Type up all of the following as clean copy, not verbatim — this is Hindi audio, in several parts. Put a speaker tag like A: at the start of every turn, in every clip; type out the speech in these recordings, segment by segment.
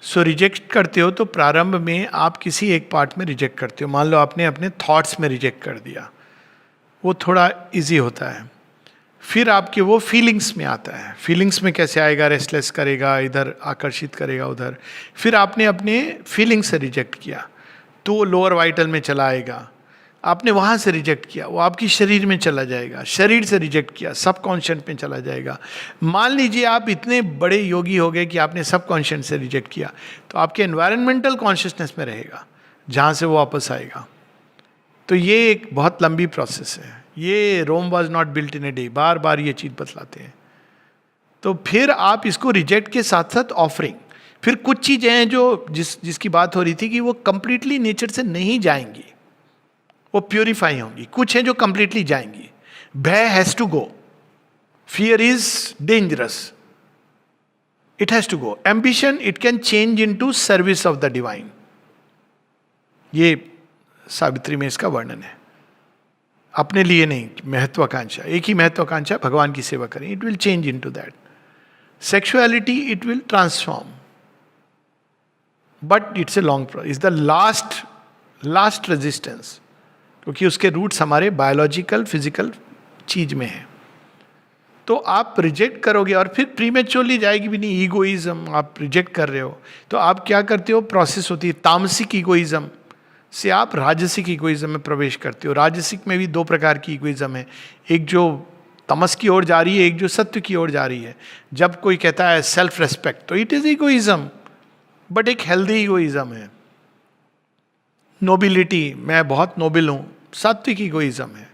A: सो रिजेक्ट करते हो तो प्रारंभ में आप किसी एक पार्ट में रिजेक्ट करते हो. मान लो आपने अपने थॉट्स में रिजेक्ट कर दिया, वो थोड़ा इजी होता है. फिर आपके वो फीलिंग्स में आता है. फीलिंग्स में कैसे आएगा? रेस्टलेस करेगा, इधर आकर्षित करेगा, उधर. फिर आपने अपने फीलिंग से रिजेक्ट किया तो वो लोअर वाइटल में चला आएगा. आपने वहाँ से रिजेक्ट किया, वो आपकी शरीर में चला जाएगा. शरीर से रिजेक्ट किया, सब कॉन्शियस में चला जाएगा. मान लीजिए आप इतने बड़े योगी हो गए कि आपने सब कॉन्शियस से रिजेक्ट किया, तो आपके एनवायरमेंटल कॉन्शियसनेस में रहेगा जहाँ से वो वापस आएगा. तो ये एक बहुत लंबी प्रोसेस है. ये Rome was not built in a day. बार बार ये चीज़ बतलाते हैं. तो फिर आप इसको रिजेक्ट के साथ साथ ऑफरिंग. फिर कुछ चीज़ें हैं जो जिसकी बात हो रही थी कि वो कंप्लीटली नेचर से नहीं जाएंगी, वो प्योरीफाई होंगी. कुछ हैं जो कंप्लीटली जाएंगी. भय has to go. Fear is dangerous, it has to go. Ambition it can change in to service of the divine. ये सावित्री में इसका वर्णन है. अपने लिए नहीं, महत्वाकांक्षा, एक ही महत्वाकांक्षा, भगवान की सेवा करें. It will change in to that. Sexuality it will transform, but it's a long process. Is the last resistance, क्योंकि उसके रूट्स हमारे बायोलॉजिकल फिजिकल चीज में है. तो आप रिजेक्ट करोगे और फिर प्रीमेच्योरली जाएगी भी नहीं. ईगोइज्म आप रिजेक्ट कर रहे हो तो आप क्या करते हो? प्रोसेस होती है तामसिक ईगोइज्म से आप राजसिक ईगोइज्म में प्रवेश करते हो. राजसिक में भी दो प्रकार की ईगोइज्म है. एक जो तमस की ओर जा रही है, एक जो सत्य की ओर जा रही है. जब कोई कहता है सेल्फ रेस्पेक्ट, तो इट इज ईगोइज्म, बट एक हेल्दी ईगोइज्म है. नोबिलिटी, मैं बहुत नोबल हूं, सात्विक ईगोइज्म है.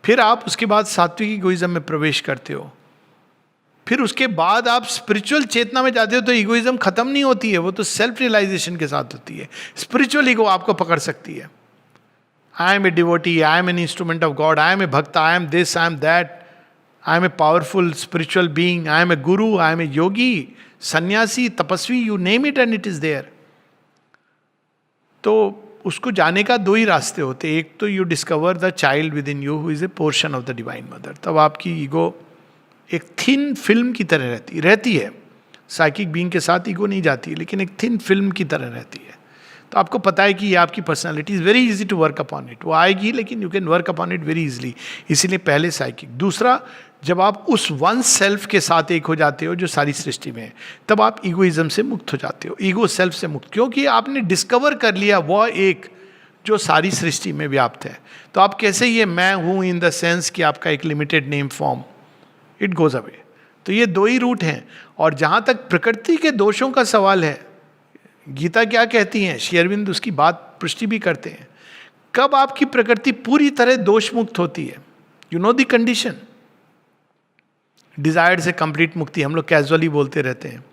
A: फिर आप उसके बाद सात्विक ईगोइज्म में प्रवेश करते हो. फिर उसके बाद आप स्पिरिचुअल चेतना में जाते हो तो ईगोइज्म खत्म नहीं होती है, वो तो सेल्फ रियलाइजेशन के साथ होती है. स्पिरिचुअल ईगो आपको पकड़ सकती है. I am a devotee, I am an instrument of God, I am a bhakt, I am this, I am that, I am a powerful spiritual being, I am a guru, I am a yogi, sanyasi, tapasvi, you name it and it is there. तो उसको जाने का दो ही रास्ते होते हैं. एक तो you discover the child with in you who is a portion of the divine mother. तब आपकी ईगो एक थिन फिल्म की तरह रहती है. साइकिक बीइंग के साथ ईगो नहीं जाती है, लेकिन एक थिन फिल्म की तरह रहती है. तो आपको पता है कि ये आपकी personality is very easy to work upon it. वो आएगी लेकिन you can work upon it very easily. इसीलिए पहले साइकिक. दूसरा, जब आप उस वन सेल्फ के साथ एक हो जाते हो जो सारी सृष्टि में है, तब आप ईगोइज्म से मुक्त हो जाते हो, ईगो सेल्फ से मुक्त, क्योंकि आपने डिस्कवर कर लिया वह एक जो सारी सृष्टि में व्याप्त है. तो आप कैसे ये मैं हूं इन द सेंस कि आपका एक limited name form, it goes away. तो ये दो ही रूट हैं. और जहां तक प्रकृति के दोषों का सवाल है, गीता क्या कहती है, श्री अरविंद उसकी बात पुष्टि भी करते हैं. कब आपकी प्रकृति पूरी तरह दोष मुक्त होती है? You know the condition. Desire से कंप्लीट मुक्ति हम लोग कैजुअली बोलते रहते हैं.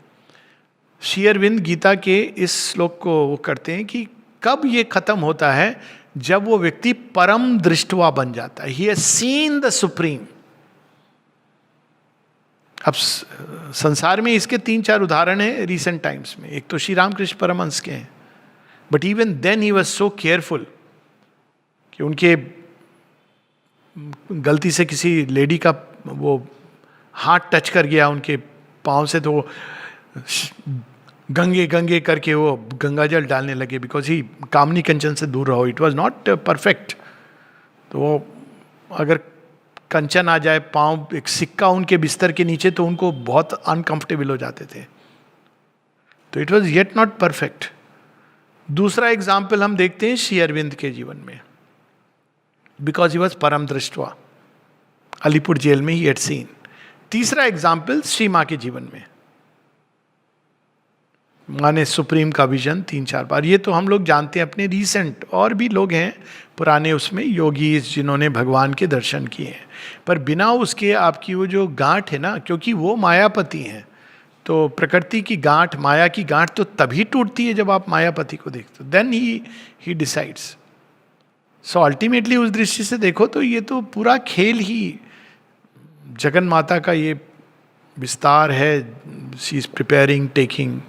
A: श्री अरविंद गीता के इस श्लोक को वो करते हैं कि कब ये खत्म होता है? जब वो व्यक्ति परम दृष्टवा बन जाता है. He has seen the supreme. अब संसार में इसके 3-4 उदाहरण हैं रिसेंट टाइम्स में. एक तो श्री रामकृष्ण परमहंस के हैं, but even then he was so careful कि उनके गलती से किसी लेडी का वो हाथ टच कर गया उनके पाँव से, तो गंगे गंगे करके वो गंगा जल डालने लगे, बिकॉज ही कामनी कंचन से दूर रहो. It was not perfect. तो वो अगर कंचन आ जाए, पाँव एक सिक्का उनके बिस्तर के नीचे, तो उनको बहुत अनकंफर्टेबल हो जाते थे. तो it was yet not perfect. दूसरा एग्जाम्पल हम देखते हैं श्री अरविंद के जीवन में, बिकॉज ही वॉज परम दृष्टवा. अलीपुर जेल में ही हैड सीन. तीसरा एग्जाम्पल श्री माँ के जीवन में. माँ ने सुप्रीम का विजन 3-4 बार, ये तो हम लोग जानते हैं अपने रिसेंट. और भी लोग हैं पुराने उसमें योगी जिन्होंने भगवान के दर्शन किए हैं, पर बिना उसके आपकी वो जो गांठ है ना, क्योंकि वो मायापति हैं, तो प्रकृति की गांठ, माया की गांठ तो तभी टूटती है जब आप मायापति को देखते हो. Then he decides. So ultimately उस दृष्टि से देखो तो ये तो पूरा खेल ही जगन माता का ये विस्तार है. She is preparing, taking.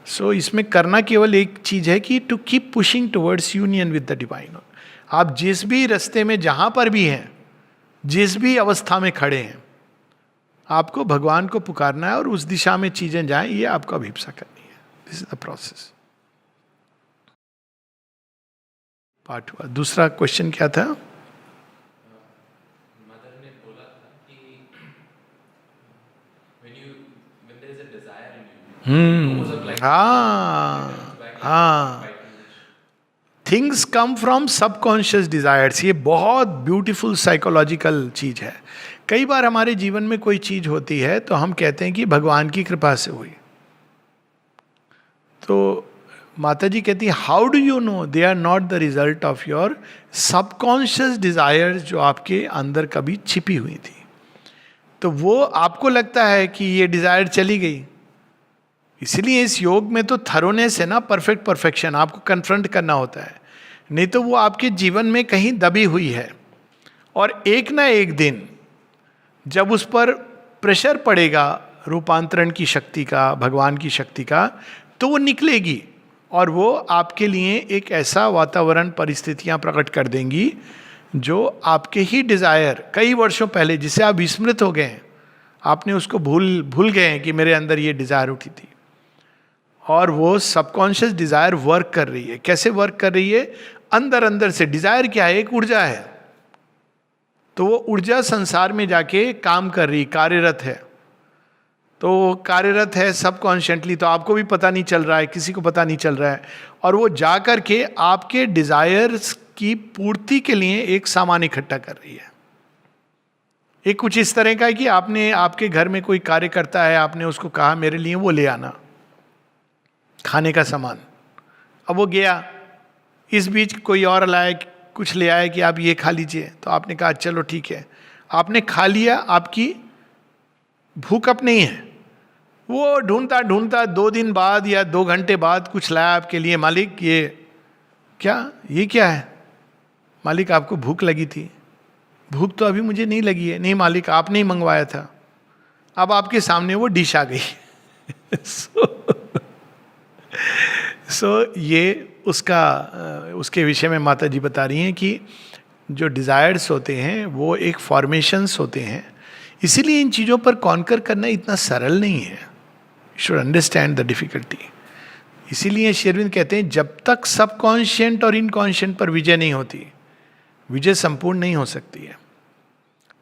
A: So इसमें करना केवल एक चीज है कि to keep pushing towards union with the divine. आप जिस भी रास्ते में जहां पर भी हैं, जिस भी अवस्था में खड़े हैं, आपको भगवान को पुकारना है और उस दिशा में चीजें जाएं. ये आपको अभिप्सा करनी है. This is the process. Part हुआ। दूसरा क्वेश्चन क्या था?
B: मदर ने बोला था कि when there is a desire in you, goes up like
A: हाँ हाँ, things come from subconscious desires. ये बहुत ब्यूटीफुल साइकोलॉजिकल चीज है। कई बार हमारे जीवन में कोई चीज होती है तो हम कहते हैं कि भगवान की कृपा से हुई। तो माता जी कहती है, how do you know they are not the result of your subconscious desires जो आपके अंदर कभी छिपी हुई थी। तो वो आपको लगता है कि ये डिजायर चली गई, इसलिए इस योग में तो थरोनेस है ना, परफेक्शन आपको कन्फ्रंट करना होता है, नहीं तो वो आपके जीवन में कहीं दबी हुई है। और एक ना एक दिन जब उस पर प्रेशर पड़ेगा रूपांतरण की शक्ति का, भगवान की शक्ति का, तो वो निकलेगी और वो आपके लिए एक ऐसा वातावरण, परिस्थितियां प्रकट कर देंगी जो आपके ही डिजायर कई वर्षों पहले, जिसे आप विस्मृत हो गए हैं, आपने उसको भूल गए हैं कि मेरे अंदर ये डिजायर उठी थी, और वो सबकॉन्शियस डिजायर वर्क कर रही है। कैसे वर्क कर रही है? अंदर अंदर से। डिजायर क्या है? एक ऊर्जा है। तो वो ऊर्जा संसार में जाके काम कर रही, कार्यरत है। तो कार्यरत है सबकॉन्शियसली, तो आपको भी पता नहीं चल रहा है, किसी को पता नहीं चल रहा है, और वो जा कर के आपके डिजायर्स की पूर्ति के लिए एक सामान इकट्ठा कर रही है। एक कुछ इस तरह का है कि आपने, आपके घर में कोई कार्य करता है, आपने उसको कहा मेरे लिए वो ले आना खाने का सामान। अब वो गया, इस बीच कोई और लाया, कुछ ले आया कि आप ये खा लीजिए, तो आपने कहा चलो ठीक है, आपने खा लिया, आपकी भूख अब नहीं है। वो ढूंढता ढूंढता 2 दिन बाद या 2 घंटे बाद कुछ लाया आपके लिए, मालिक ये क्या है? मालिक आपको भूख लगी थी। भूख तो अभी मुझे नहीं लगी है। नहीं मालिक, आपने ही मंगवाया था। अब आपके सामने वो डिश आ गई। सो ये उसके विषय में माता जी बता रही हैं कि जो डिजायर्स होते हैं वो एक फॉर्मेशंस होते हैं, इसीलिए इन चीज़ों पर कॉन्कर करना इतना सरल नहीं है। You should understand the difficulty. इसीलिए श्री अरविंद कहते हैं जब तक सबकॉन्शियंट और इनकॉन्शियंट पर विजय नहीं होती, विजय संपूर्ण नहीं हो सकती है।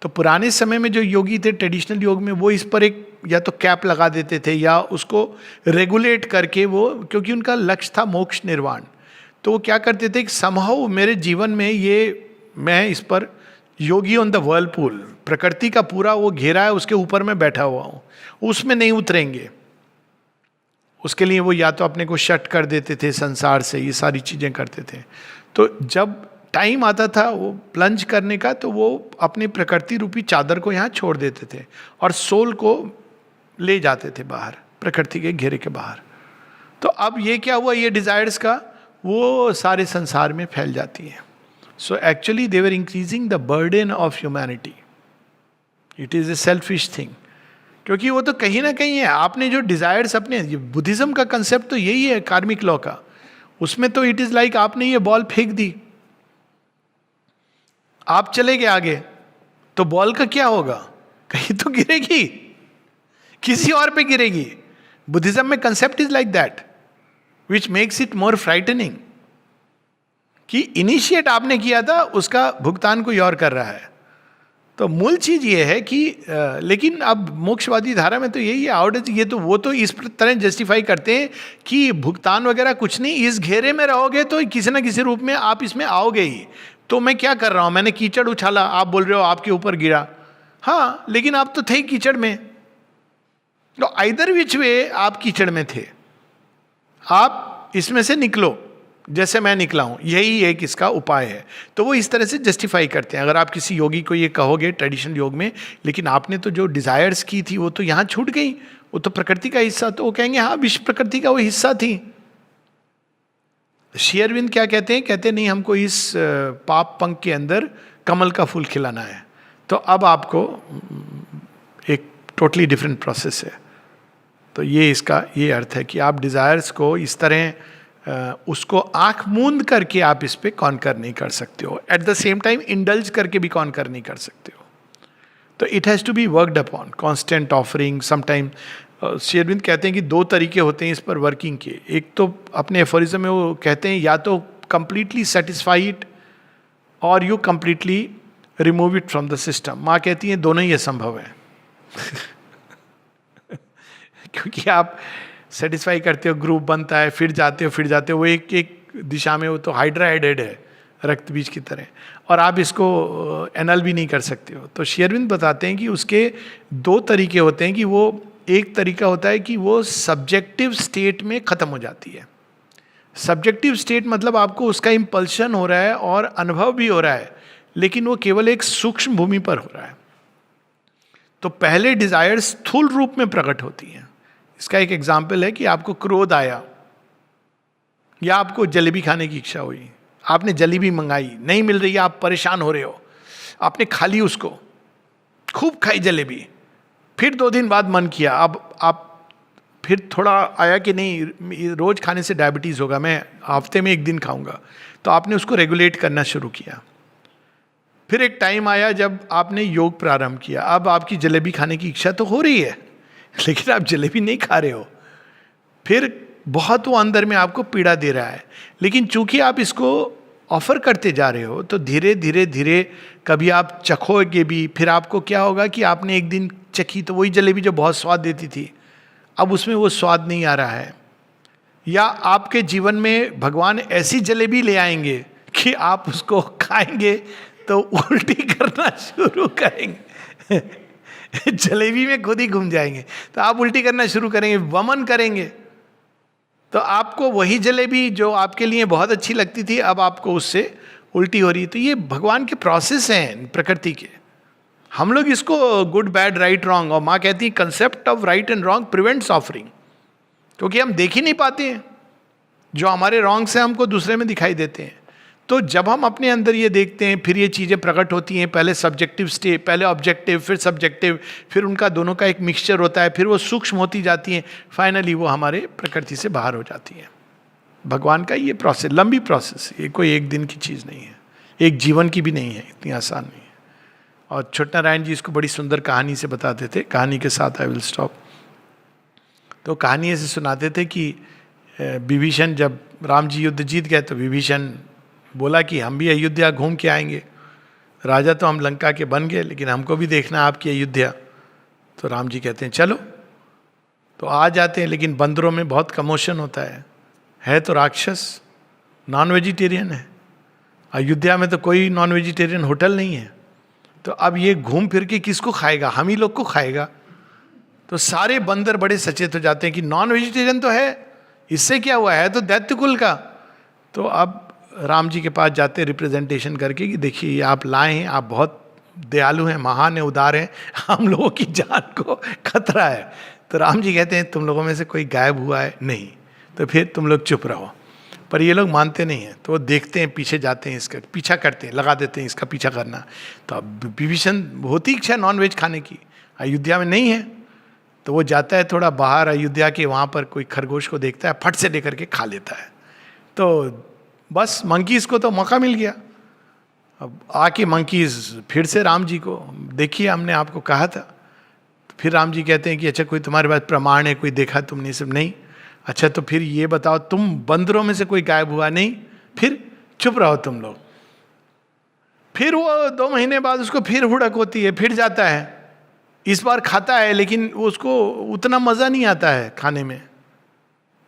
A: तो पुराने समय में जो योगी थे ट्रेडिशनल योग में, वो इस पर एक या तो कैप लगा देते थे या उसको रेगुलेट करके, वो क्योंकि उनका लक्ष्य था मोक्ष निर्वाण, तो वो क्या करते थे कि समहाउ मेरे जीवन में ये, मैं इस पर योगी ऑन द वर्लपूल, प्रकृति का पूरा वो घेरा है, उसके ऊपर मैं बैठा हुआ हूँ, उसमें नहीं उतरेंगे। उसके लिए वो या तो अपने को शट कर देते थे संसार से, ये सारी चीज़ें करते थे। तो जब टाइम आता था वो प्लंज करने का, तो वो अपनी प्रकृति रूपी चादर को यहाँ छोड़ देते थे और सोल को ले जाते थे बाहर, प्रकृति के घेरे के बाहर। तो अब ये क्या हुआ, ये डिजायर्स का वो सारे संसार में फैल जाती है। So actually they were increasing the burden of humanity. It is a selfish thing, क्योंकि वो तो कहीं ना कहीं है। आपने जो डिजायर्स अपने, बुद्धिज्म का कंसेप्ट तो यही है कार्मिक लॉ का, उसमें तो इट इज लाइक आपने ये बॉल फेंक दी, आप चले गए आगे, तो बॉल का क्या होगा? कहीं तो गिरेगी, किसी और पे गिरेगी। बुद्धिज्म में concept is like that, which makes it more frightening, कि इनिशिएट आपने किया था, उसका भुगतान कोई और कर रहा है। तो मूल चीज ये है कि लेकिन अब मोक्षवादी धारा में तो यही है, आउट ये तो वो तो इस तरह जस्टिफाई करते हैं कि भुगतान वगैरह कुछ नहीं, इस घेरे में रहोगे तो किसी ना किसी रूप में आप इसमें आओगे ही। तो मैं क्या कर रहा हूं, मैंने कीचड़ उछाला, आप बोल रहे हो आपके ऊपर गिरा, हाँ लेकिन आप तो थे कीचड़ में। तो आइदर विच वे आप कीचड़ में थे, आप इसमें से निकलो जैसे मैं निकला हूं, यही एक इसका उपाय है। तो वो इस तरह से जस्टिफाई करते हैं। अगर आप किसी योगी को ये कहोगे ट्रेडिशनल योग में, लेकिन आपने तो जो डिजायर्स की थी वो तो यहाँ छूट गई, वो तो प्रकृति का हिस्सा, तो वो कहेंगे हाँ विश्व प्रकृति का वो हिस्सा थी। श्री अरविंद क्या कहते हैं? कहते नहीं, हमको इस पाप पंख के अंदर कमल का फूल खिलाना है। तो अब आपको एक टोटली डिफरेंट प्रोसेस है। तो ये इसका ये अर्थ है कि आप डिजायर्स को इस तरह उसको आंख मूंद करके आप इस पे कॉन्कर नहीं कर सकते हो, at the same time indulge करके भी कॉन्कर नहीं कर सकते हो। तो it has to be worked upon, constant offering, sometime Shri Aurobindo कहते हैं कि दो तरीके होते हैं इस पर वर्किंग के. एक तो अपने एफोरिज्म में वो कहते हैं या तो कंप्लीटली सेटिस्फाई इट और you completely remove it from the system. माँ कहती है दोनों ही असंभव है. क्योंकि आप सेटिस्फाई करते हो, ग्रुप बनता है, फिर जाते हो, वो एक एक दिशा में, वो तो हाइड्रा हेडेड है रक्त बीज की तरह, और आप इसको एनल भी नहीं कर सकते हो. तो श्री अरविंद बताते हैं कि उसके दो तरीके होते हैं. कि वो एक तरीका होता है कि वो सब्जेक्टिव स्टेट में खत्म हो जाती है. सब्जेक्टिव स्टेट मतलब आपको उसका इंपल्शन हो रहा है और अनुभव भी हो रहा है, लेकिन वो केवल एक सूक्ष्म भूमि पर हो रहा है. तो पहले डिजायर स्थूल रूप में प्रकट होती हैं. इसका एक एग्जाम्पल है कि आपको क्रोध आया या आपको जलेबी खाने की इच्छा हुई, आपने जलेबी मंगाई, नहीं मिल रही है, आप परेशान हो रहे हो, आपने खा ली उसको, खूब खाई जलेबी, फिर 2 दिन बाद मन किया, अब आप फिर थोड़ा आया कि नहीं रोज खाने से डायबिटीज होगा, मैं हफ्ते में 1 दिन खाऊंगा, तो आपने उसको रेगुलेट करना शुरू किया. फिर एक टाइम आया जब आपने योग प्रारंभ किया, अब आपकी जलेबी खाने की इच्छा तो हो रही है लेकिन आप जलेबी नहीं खा रहे हो. फिर बहुत वो अंदर में आपको पीड़ा दे रहा है, लेकिन चूंकि आप इसको ऑफर करते जा रहे हो तो धीरे धीरे धीरे कभी आप चखोगे भी. फिर आपको क्या होगा कि आपने एक दिन चखी तो वही जलेबी जो बहुत स्वाद देती थी, अब उसमें वो स्वाद नहीं आ रहा है. या आपके जीवन में भगवान ऐसी जलेबी ले आएंगे कि आप उसको खाएंगे तो उल्टी करना शुरू करेंगे. जलेबी में खुद ही घूम जाएंगे, तो आप उल्टी करना शुरू करेंगे, वमन करेंगे. तो आपको वही जलेबी जो आपके लिए बहुत अच्छी लगती थी, अब आपको उससे उल्टी हो रही है. तो ये भगवान के प्रोसेस हैं प्रकृति के. हम लोग इसको गुड बैड राइट रॉन्ग, और माँ कहती है concept of right and wrong prevents offering, क्योंकि हम देख ही नहीं पाते हैं जो हमारे रॉन्ग से हमको दूसरे में दिखाई देते हैं. तो जब हम अपने अंदर ये देखते हैं, फिर ये चीज़ें प्रकट होती हैं. पहले सब्जेक्टिव स्टेट, पहले ऑब्जेक्टिव, फिर सब्जेक्टिव, फिर उनका दोनों का एक मिक्सचर होता है, फिर वो सूक्ष्म होती जाती हैं, फाइनली वो हमारे प्रकृति से बाहर हो जाती हैं. भगवान का ये प्रोसेस लंबी प्रोसेस है, ये कोई एक दिन की चीज़ नहीं है, एक जीवन की भी नहीं है, इतनी आसान नहीं है. और छोट नारायण जी इसको बड़ी सुंदर कहानी से बताते थे. कहानी के साथ आई विल स्टॉप. तो कहानी ऐसे सुनाते थे कि विभीषण, जब राम जी युद्ध जीत गए तो विभीषण बोला कि हम भी अयोध्या घूम के आएंगे. राजा तो हम लंका के बन गए, लेकिन हमको भी देखना है आपकी अयोध्या. तो राम जी कहते हैं चलो. तो आ जाते हैं, लेकिन बंदरों में बहुत कमोशन होता है तो राक्षस, नॉन वेजिटेरियन है. अयोध्या में तो कोई नॉन वेजिटेरियन होटल नहीं है, तो अब ये घूम फिर के किसको खाएगा, हम ही लोग को खाएगा. तो सारे बंदर बड़े सचेत हो जाते हैं कि नॉन वेजिटेरियन तो है, इससे क्या हुआ है तो दैत्य कुल का. तो अब राम जी के पास जाते रिप्रेजेंटेशन करके कि देखिए ये आप लाए हैं, आप बहुत दयालु हैं, महान है, उदार हैं, हम लोगों की जान को खतरा है. तो राम जी कहते हैं तुम लोगों में से कोई गायब हुआ है नहीं, तो फिर तुम लोग चुप रहो. पर ये लोग मानते नहीं हैं, तो वो देखते हैं, पीछे जाते हैं, इसका पीछा करते हैं, लगा देते हैं इसका पीछा करना. तो अब विभीषण बहुत ही इच्छा नॉन वेज खाने की, अयोध्या में नहीं है, तो वो जाता है थोड़ा बाहर अयोध्या के, वहाँ पर कोई खरगोश को देखता है, फट से लेकर के खा लेता है. तो बस मंकीज़ को तो मौका मिल गया. अब आके मंकीज़ फिर से राम जी को, देखिए हमने आपको कहा था. तो फिर राम जी कहते हैं कि अच्छा कोई तुम्हारे पास प्रमाण है, कोई देखा तुमने? सब नहीं. अच्छा तो फिर ये बताओ, तुम बंदरों में से कोई गायब हुआ? नहीं. फिर चुप रहो तुम लोग. फिर वो 2 महीने बाद उसको फिर हुड़क होती है, फिर जाता है, इस बार खाता है, लेकिन उसको उतना मज़ा नहीं आता है खाने में.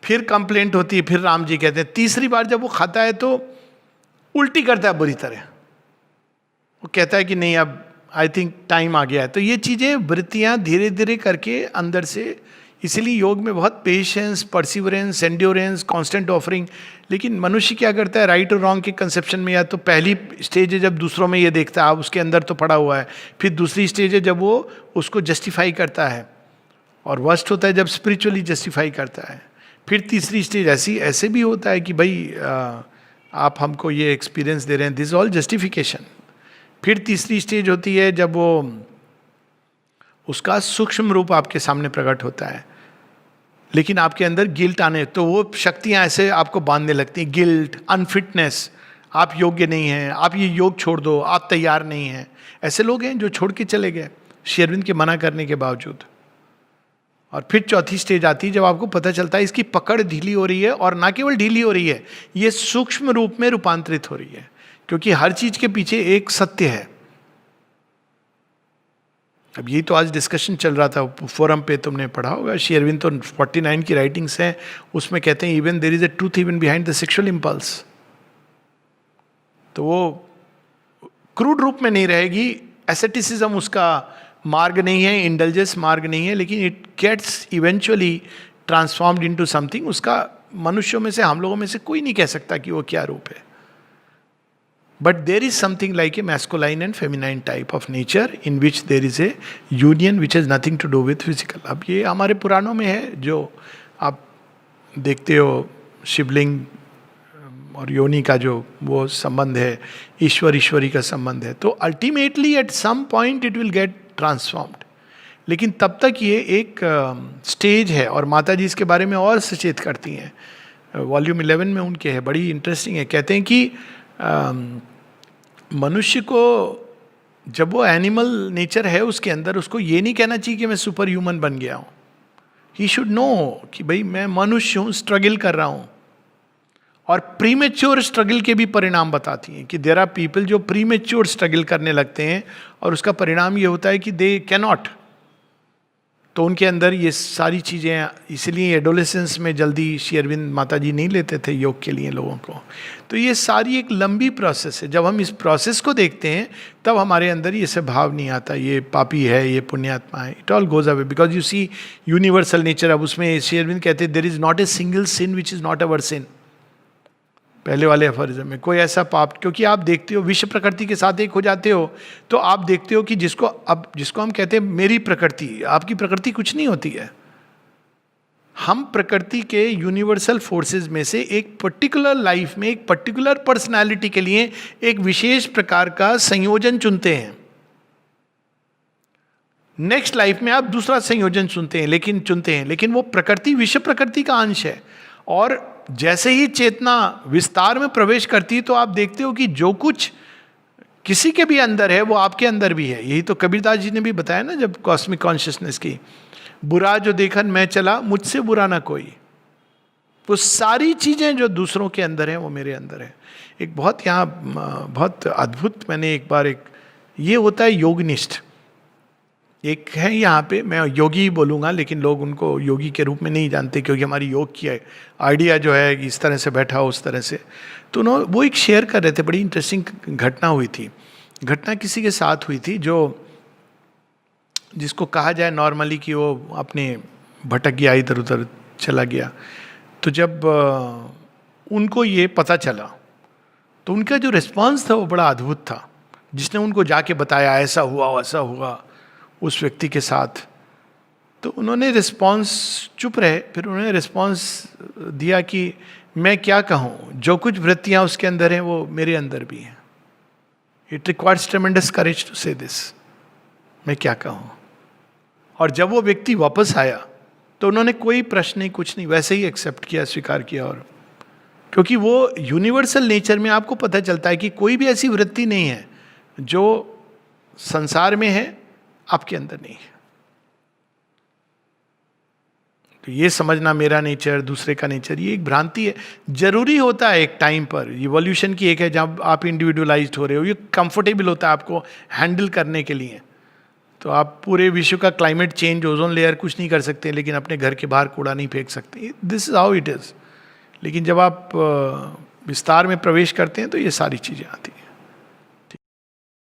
A: फिर कंप्लेंट होती है, फिर राम जी कहते हैं, तीसरी बार जब वो खाता है तो उल्टी करता है बुरी तरह. वो कहता है कि नहीं अब आई थिंक टाइम आ गया है. तो ये चीज़ें वृत्तियाँ धीरे धीरे करके अंदर से, इसीलिए योग में बहुत patience, perseverance, endurance, constant offering. लेकिन मनुष्य क्या करता है राइट और रॉन्ग के कंसेप्शन में, या तो पहली स्टेज है जब दूसरों में ये देखता है, उसके अंदर तो पड़ा हुआ है. फिर दूसरी स्टेज है जब वो उसको जस्टिफाई करता है, और वर्स्ट होता है जब स्पिरिचुअली जस्टिफाई करता है. फिर तीसरी स्टेज ऐसे भी होता है कि भाई आप हमको ये एक्सपीरियंस दे रहे हैं, दिस ऑल जस्टिफिकेशन. फिर तीसरी स्टेज होती है जब वो उसका सूक्ष्म रूप आपके सामने प्रकट होता है, लेकिन आपके अंदर गिल्ट आने, तो वो शक्तियाँ ऐसे आपको बांधने लगती हैं. गिल्ट, अनफिटनेस, आप योग्य नहीं हैं, आप ये योग छोड़ दो, आप तैयार नहीं हैं. ऐसे लोग हैं जो छोड़ के चले गए श्री अरविंद के मना करने के बावजूद. और फिर चौथी स्टेज आती है जब आपको पता चलता है इसकी पकड़ ढीली हो रही है, और ना केवल ढीली हो रही है, ये सूक्ष्म रूप में रूपांतरित हो रही है, क्योंकि हर चीज के पीछे एक सत्य है। अब यही तो आज डिस्कशन चल रहा था फोरम पे, तुमने पढ़ा होगा, श्री अरविंद तो 49 की राइटिंग्स हैं, उसमें कहते हैं even there is a truth even behind the sexual impulse. तो वो क्रूड रूप में नहीं रहेगी, एसेटिसिज्म उसका मार्ग नहीं है, इंडल्जेंस मार्ग नहीं है, लेकिन it gets eventually transformed into something. उसका मनुष्यों में से, हम लोगों में से कोई नहीं कह सकता कि वो क्या रूप है, but there is something like a masculine and feminine type of nature in which there is a union which has nothing to do with physical. अब ये हमारे पुराणों में है, जो आप देखते हो शिवलिंग और योनि का जो वो संबंध है, ईश्वर ईश्वरी का संबंध है, तो ultimately at some point it will get transformed. लेकिन तब तक ये एक स्टेज है, और माता जी इसके बारे में और सचेत करती हैं, वॉल्यूम 11 में उनके है, बड़ी इंटरेस्टिंग है। कहते हैं कि मनुष्य को जब वो एनिमल नेचर है उसके अंदर, उसको ये नहीं कहना चाहिए कि मैं सुपर ह्यूमन बन गया हूँ। ही शुड नो कि भाई मैं मनुष्य हूँ, स्ट्रगल कर रहा हूँ। और प्रीमेच्योर स्ट्रगल के भी परिणाम बताती हैं कि देयर आर पीपल जो प्रीमेच्योर स्ट्रगल करने लगते हैं, और उसका परिणाम ये होता है कि दे कैनॉट, तो उनके अंदर ये सारी चीज़ें, इसलिए एडोलेसेंस में जल्दी श्री अरविंद माता जी नहीं लेते थे योग के लिए लोगों को। तो ये सारी एक लंबी प्रोसेस है। जब हम इस प्रोसेस को देखते हैं तब हमारे अंदर ये सब भाव नहीं आता, ये पापी है, ये पुण्यात्मा है, it all goes away because you see universal nature. अब उसमें श्री अरविंद कहते हैं there is not a single sin which is not our sin. पहले वाले अफरिज्म में कोई ऐसा पाप, क्योंकि आप देखते हो विश्व प्रकृति के साथ एक हो जाते हो, तो आप देखते हो कि जिसको हम कहते हैं मेरी प्रकृति, आपकी प्रकृति कुछ नहीं होती है। हम प्रकृति के यूनिवर्सल फोर्सेस में से एक पर्टिकुलर लाइफ में, एक पर्टिकुलर पर्सनालिटी के लिए एक विशेष प्रकार का संयोजन चुनते हैं। नेक्स्ट लाइफ में आप दूसरा संयोजन चुनते हैं, लेकिन वो प्रकृति विश्व प्रकृति का अंश है। और जैसे ही चेतना विस्तार में प्रवेश करती है तो आप देखते हो कि जो कुछ किसी के भी अंदर है वो आपके अंदर भी है। यही तो कबीरदास जी ने भी बताया ना, जब कॉस्मिक कॉन्शियसनेस की, बुरा जो देखन मैं चला, मुझसे बुरा ना कोई। वो सारी चीजें जो दूसरों के अंदर हैं वो मेरे अंदर है। एक बहुत यहाँ बहुत अद्भुत, मैंने एक बार ये होता है योगनिष्ठ, एक है यहाँ पे, मैं योगी ही बोलूँगा, लेकिन लोग उनको योगी के रूप में नहीं जानते, क्योंकि हमारी योग की आइडिया जो है इस तरह से बैठा हो, उस तरह से। तो उन्होंने वो एक शेयर कर रहे थे, बड़ी इंटरेस्टिंग घटना हुई थी। घटना किसी के साथ हुई थी जिसको कहा जाए नॉर्मली कि वो अपने भटक गया, इधर उधर चला गया। तो जब उनको ये पता चला तो उनका जो रिस्पॉन्स था वो बड़ा अद्भुत था। जिसने उनको जाके बताया ऐसा हुआ वैसा हुआ उस व्यक्ति के साथ, तो उन्होंने रिस्पॉन्स, चुप रहे, फिर उन्होंने रिस्पॉन्स दिया कि मैं क्या कहूँ, जो कुछ वृत्तियाँ उसके अंदर हैं वो मेरे अंदर भी हैं। It requires tremendous courage to say this, मैं क्या कहूँ। और जब वो व्यक्ति वापस आया तो उन्होंने कोई प्रश्न नहीं, कुछ नहीं, वैसे ही एक्सेप्ट किया, स्वीकार किया। और क्योंकि वो यूनिवर्सल नेचर में आपको पता चलता है कि कोई भी ऐसी वृत्ति नहीं है जो संसार में है आपके अंदर नहीं है। तो ये समझना मेरा नेचर, दूसरे का नेचर, ये एक भ्रांति है। जरूरी होता है एक टाइम पर, इवोल्यूशन की एक है जब आप इंडिविजुअलाइज्ड हो रहे हो, ये कंफर्टेबल होता है आपको हैंडल करने के लिए। तो आप पूरे विश्व का क्लाइमेट चेंज, ओजोन लेयर कुछ नहीं कर सकते, लेकिन अपने घर के बाहर कूड़ा नहीं फेंक सकते। This is how it is. लेकिन जब आप विस्तार में प्रवेश करते हैं तो ये सारी चीजें आती हैं।